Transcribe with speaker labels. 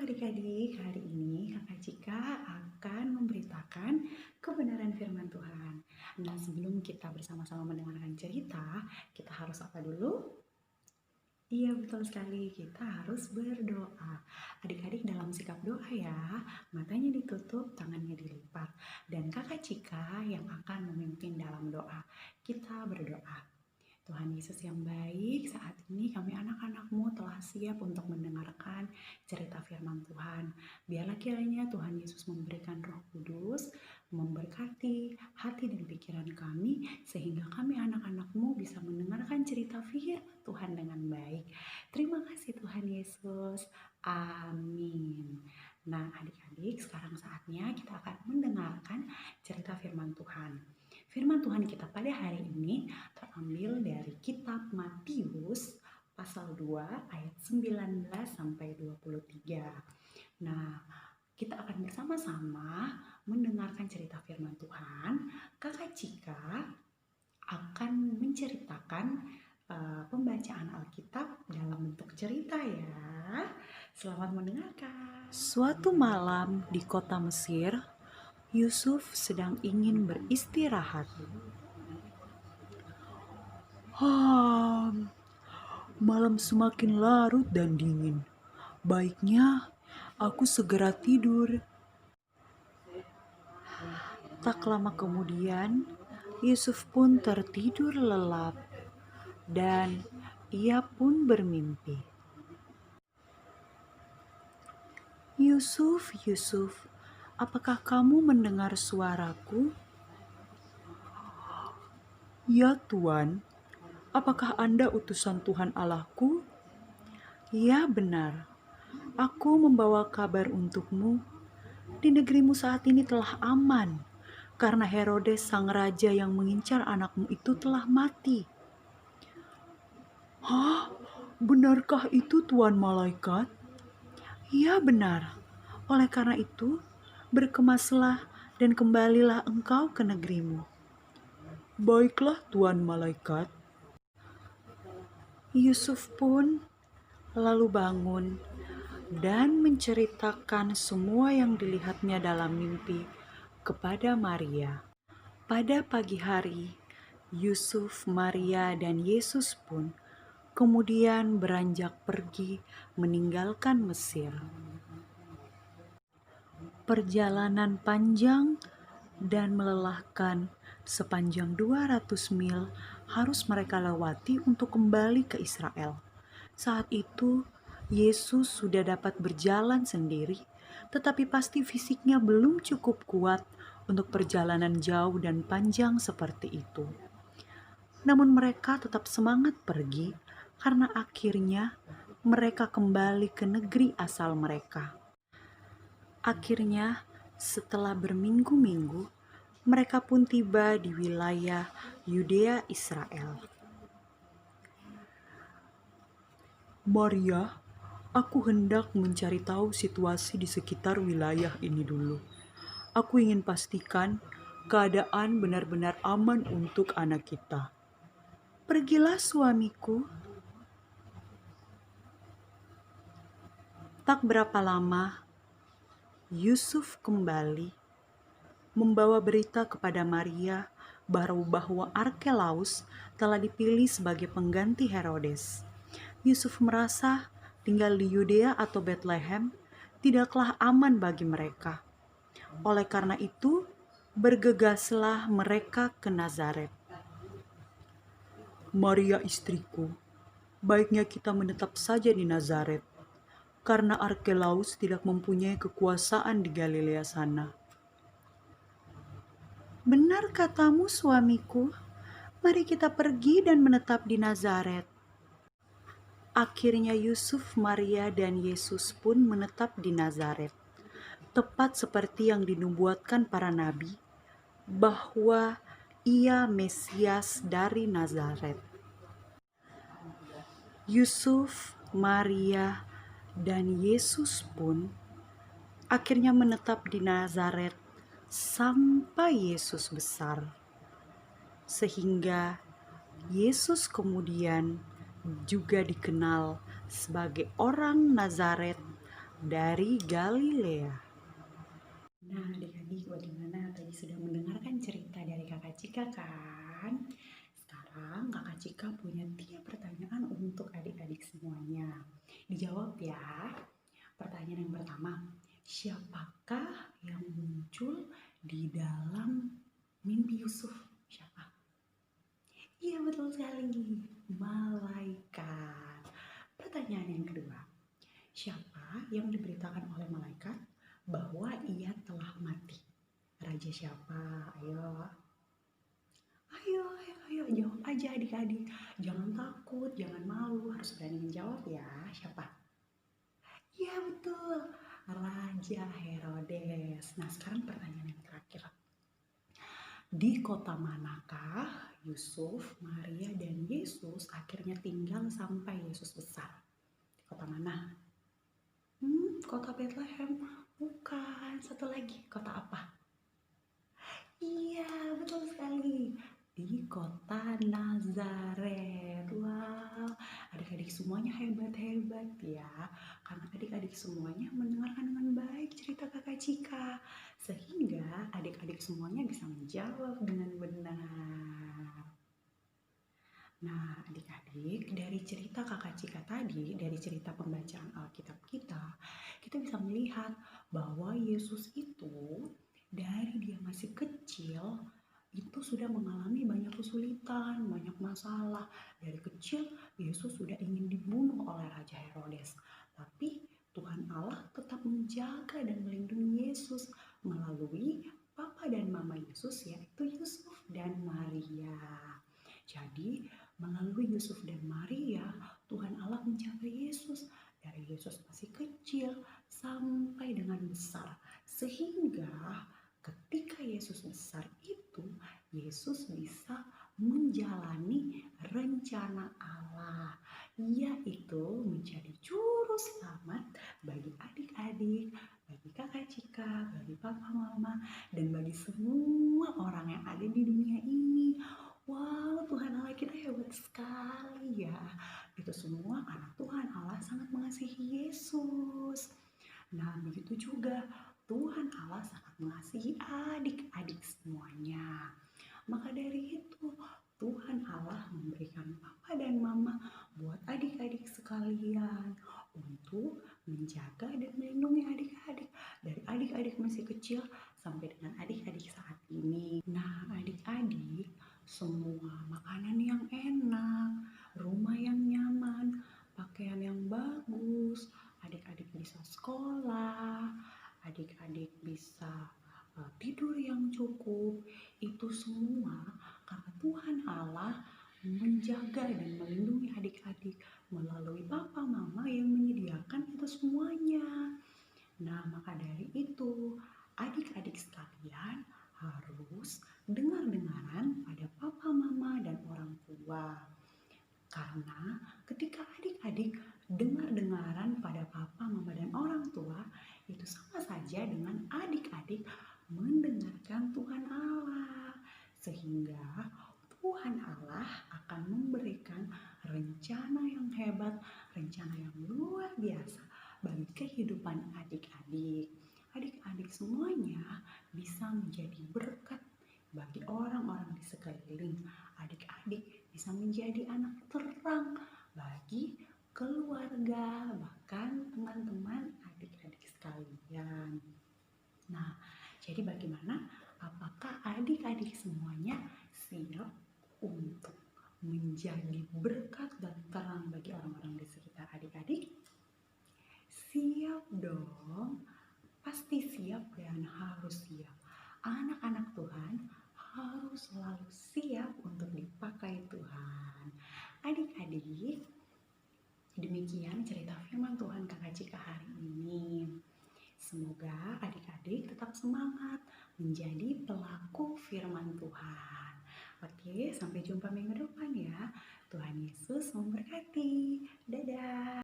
Speaker 1: adik-adik, hari ini Kakak Cika akan memberitakan kebenaran firman Tuhan. Nah, sebelum kita bersama-sama mendengarkan cerita, kita harus apa dulu? Iya, betul sekali. Kita harus berdoa. Adik-adik dalam sikap doa ya, matanya ditutup, tangannya dilipat. Dan Kakak Cika yang akan memimpin dalam doa. Kita berdoa. Tuhan Yesus yang baik, saat ini kami anak-anak-Mu telah siap untuk mendengarkan cerita firman Tuhan. Biarlah kiranya Tuhan Yesus memberikan Roh Kudus, memberkati hati dan pikiran kami, sehingga kami anak-anak-Mu bisa mendengarkan cerita firman Tuhan dengan baik. Terima kasih Tuhan Yesus. Amin. Nah, adik-adik, sekarang saatnya kita akan mendengarkan cerita firman Tuhan. Firman Tuhan kita pada hari ini terambil dari kitab Matius pasal 2 ayat 19 sampai 23. Nah, kita akan bersama-sama mendengarkan cerita firman Tuhan. Kakak Cika akan menceritakan pembacaan Alkitab dalam bentuk cerita ya. Selamat mendengarkan. Suatu malam di kota Mesir, Yusuf sedang ingin beristirahat.
Speaker 2: Malam semakin larut dan dingin. Baiknya aku segera tidur.
Speaker 1: Tak lama kemudian, Yusuf pun tertidur lelap dan ia pun bermimpi. Yusuf, Yusuf, apakah kamu mendengar suaraku?
Speaker 2: Ya Tuan, apakah Anda utusan Tuhan Allahku?
Speaker 1: Ya benar, aku membawa kabar untukmu. Di negerimu saat ini telah aman, karena Herodes sang raja yang mengincar anakmu itu telah mati.
Speaker 2: Hah? Benarkah itu Tuan Malaikat?
Speaker 1: Ya benar, oleh karena itu berkemaslah dan kembalilah engkau ke negerimu.
Speaker 2: Baiklah Tuan Malaikat.
Speaker 1: Yusuf pun lalu bangun dan menceritakan semua yang dilihatnya dalam mimpi kepada Maria. Pada pagi hari, Yusuf, Maria, dan Yesus pun kemudian beranjak pergi meninggalkan Mesir. Perjalanan panjang dan melelahkan sepanjang 200 mil harus mereka lewati untuk kembali ke Israel. Saat itu, Yesus sudah dapat berjalan sendiri, tetapi pasti fisiknya belum cukup kuat untuk perjalanan jauh dan panjang seperti itu. Namun mereka tetap semangat pergi karena akhirnya mereka kembali ke negeri asal mereka. Akhirnya, setelah berminggu-minggu, mereka pun tiba di wilayah Yudea Israel.
Speaker 2: Maria, aku hendak mencari tahu situasi di sekitar wilayah ini dulu. Aku ingin pastikan keadaan benar-benar aman untuk anak kita.
Speaker 1: Pergilah suamiku. Tak berapa lama, Yusuf kembali membawa berita kepada Maria bahwa Arkelaus telah dipilih sebagai pengganti Herodes. Yusuf merasa tinggal di Yudea atau Bethlehem tidaklah aman bagi mereka. Oleh karena itu, bergegaslah mereka ke Nazaret.
Speaker 2: Maria istriku, baiknya kita menetap saja di Nazaret, karena Arkelaus tidak mempunyai kekuasaan di Galilea sana.
Speaker 1: Benar katamu suamiku, mari kita pergi dan menetap di Nazaret. Akhirnya Yusuf, Maria, dan Yesus pun menetap di Nazaret, tepat seperti yang dinubuatkan para nabi, bahwa ia Mesias dari Nazaret. Yusuf, Maria, dan Yesus pun akhirnya menetap di Nazaret sampai Yesus besar. Sehingga Yesus kemudian juga dikenal sebagai orang Nazaret
Speaker 2: dari Galilea.
Speaker 1: Nah, adik-adik bagaimana? Tadi sudah mendengarkan cerita dari Kakak Cika kan? Sekarang Kakak Cika punya 3 pertanyaan untuk adik-adik semuanya. Dijawab ya. Pertanyaan yang pertama, siapakah yang muncul di dalam mimpi Yusuf? Siapa? Iya, betul sekali. Malaikat. Pertanyaan yang kedua, siapa yang diberitakan oleh malaikat bahwa ia telah mati? Raja siapa? Ayo. Ayo, jawab aja adik-adik. Jangan takut, jangan malu, harus berani menjawab ya. Siapa? Iya betul, Raja Herodes. Nah sekarang pertanyaan yang terakhir. Di kota manakah Yusuf, Maria, dan Yesus akhirnya tinggal sampai Yesus besar? Di kota mana? Kota Bethlehem. Bukan, satu lagi. Kota apa? Iya, betul sekali. Di kota Nazaret. Wow, adik-adik semuanya hebat-hebat ya. Karena adik-adik semuanya mendengarkan dengan baik cerita Kakak Cika. Sehingga adik-adik semuanya bisa menjawab dengan benar. Nah, adik-adik, dari cerita Kakak Cika tadi, dari cerita pembacaan Alkitab kita bisa melihat bahwa Yesus itu dari dia masih kecil itu sudah mengalami banyak kesulitan, banyak masalah. Dari kecil Yesus sudah ingin dibunuh oleh Raja Herodes. Tapi Tuhan Allah tetap menjaga dan melindungi Yesus melalui Papa dan Mama Yesus yaitu Yusuf dan Maria. Jadi melalui Yusuf dan Maria, Tuhan Allah menjaga Yesus dari Yesus masih kecil sampai dengan besar. Sehingga ketika Yesus besar itu, Yesus bisa menjalani rencana Allah, yaitu menjadi juru selamat bagi adik-adik, bagi kakak Cika, bagi papa mama, dan bagi semua orang yang ada di dunia ini. Wow, Tuhan Allah kita hebat sekali ya. Itu semua karena Tuhan Allah sangat mengasihi Yesus. Nah, begitu juga Tuhan Allah sangat mengasihi adik-adik semuanya. Maka dari itu, Tuhan Allah memberikan papa dan mama buat adik-adik sekalian untuk menjaga dan melindungi adik-adik dari adik-adik masih kecil sampai dengan adik-adik saat ini. Nah, adik-adik, semua makanan yang enak, rumah yang nyaman, pakaian yang bagus, adik-adik bisa sekolah, adik-adik bisa tidur yang cukup, itu semua karena Tuhan Allah menjaga dan melindungi adik-adik melalui papa mama yang menyediakan itu semuanya. Nah, maka dari itu, adik-adik sekalian harus dengar-dengaran pada papa mama dan orang tua. Karena ketika adik-adik dengar-dengaran pada papa, mama, dan orang tua, itu sama saja dengan adik-adik mendengarkan Tuhan Allah. Sehingga Tuhan Allah akan memberikan rencana yang hebat, rencana yang luar biasa bagi kehidupan adik-adik. Adik-adik semuanya bisa menjadi berkat bagi orang-orang di sekeliling. Adik-adik bisa menjadi anak terang bagi keluarga, bahkan teman-teman adik-adik sekalian. Nah, jadi bagaimana? Apakah adik-adik semuanya siap untuk menjadi berkat dan terang bagi orang-orang di sekitar adik-adik? Siap dong, pasti siap dan harus siap. Anak-anak Tuhan harus selalu siap untuk dipakai Tuhan. Adik-adik, demikian cerita firman Tuhan Kakak Cika hari ini. Semoga adik-adik tetap semangat menjadi pelaku firman Tuhan. Oke, sampai jumpa minggu depan ya. Tuhan Yesus memberkati. Dadah.